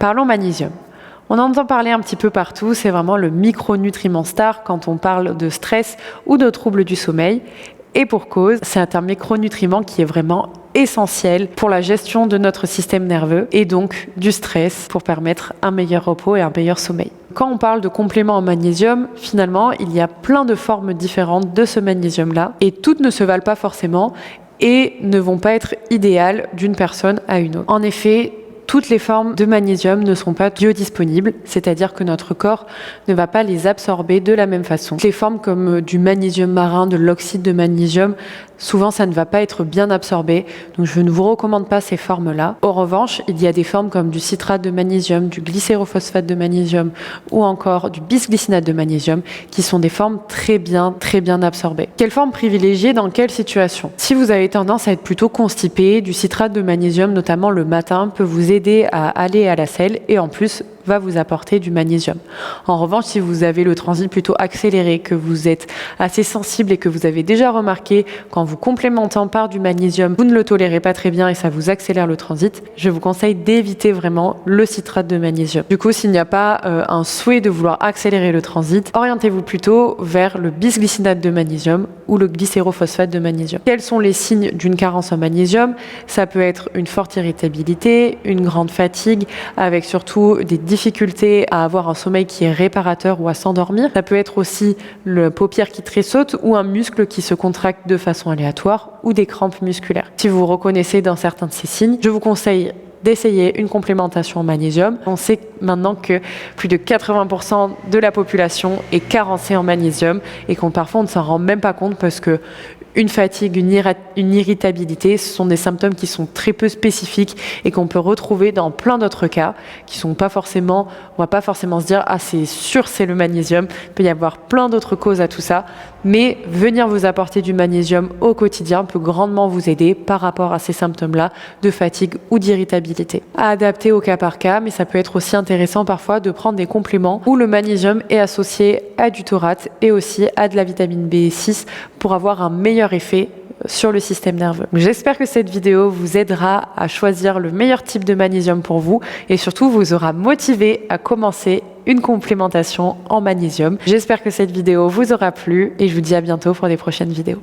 Parlons magnésium. On entend parler un petit peu partout, c'est vraiment le micronutriment star quand on parle de stress ou de troubles du sommeil. Et pour cause, c'est un micronutriment qui est vraiment essentiel pour la gestion de notre système nerveux et donc du stress pour permettre un meilleur repos et un meilleur sommeil. Quand on parle de compléments en magnésium, finalement, il y a plein de formes différentes de ce magnésium-là et toutes ne se valent pas forcément et ne vont pas être idéales d'une personne à une autre. En effet, toutes les formes de magnésium ne sont pas biodisponibles, c'est-à-dire que notre corps ne va pas les absorber de la même façon. Les formes comme du magnésium marin, de l'oxyde de magnésium, souvent ça ne va pas être bien absorbé, donc je ne vous recommande pas ces formes-là. En revanche, il y a des formes comme du citrate de magnésium, du glycérophosphate de magnésium ou encore du bisglycinate de magnésium qui sont des formes très bien absorbées. Quelle forme privilégier dans quelle situation? Si vous avez tendance à être plutôt constipé, du citrate de magnésium, notamment le matin, peut vous aider à aller à la selle et en plus va vous apporter du magnésium. En revanche, si vous avez le transit plutôt accéléré, que vous êtes assez sensible et que vous avez déjà remarqué qu'en vous complémentant par du magnésium, vous ne le tolérez pas très bien et ça vous accélère le transit, je vous conseille d'éviter vraiment le citrate de magnésium. Du coup, s'il n'y a pas un souhait de vouloir accélérer le transit, orientez-vous plutôt vers le bisglycinate de magnésium ou le glycérophosphate de magnésium. Quels sont les signes d'une carence en magnésium? Ça peut être une forte irritabilité, une grande fatigue, avec surtout des difficultés à avoir un sommeil qui est réparateur ou à s'endormir. Ça peut être aussi le paupière qui tressaute ou un muscle qui se contracte de façon aléatoire ou des crampes musculaires. Si vous vous reconnaissez dans certains de ces signes, je vous conseille d'essayer une complémentation en magnésium. On sait maintenant que plus de 80% de la population est carencée en magnésium et qu'on parfois on ne s'en rend même pas compte parce que une fatigue, une irritabilité, ce sont des symptômes qui sont très peu spécifiques et qu'on peut retrouver dans plein d'autres cas qui sont pas forcément, on va pas forcément se dire ah c'est sûr c'est le magnésium, il peut y avoir plein d'autres causes à tout ça, mais venir vous apporter du magnésium au quotidien peut grandement vous aider par rapport à ces symptômes-là de fatigue ou d'irritabilité. À adapter au cas par cas, mais ça peut être aussi intéressant parfois de prendre des compléments où le magnésium est associé à du taurate et aussi à de la vitamine B6 pour avoir un meilleur effet sur le système nerveux. J'espère que cette vidéo vous aidera à choisir le meilleur type de magnésium pour vous et surtout vous aura motivé à commencer une complémentation en magnésium. J'espère que cette vidéo vous aura plu et je vous dis à bientôt pour des prochaines vidéos.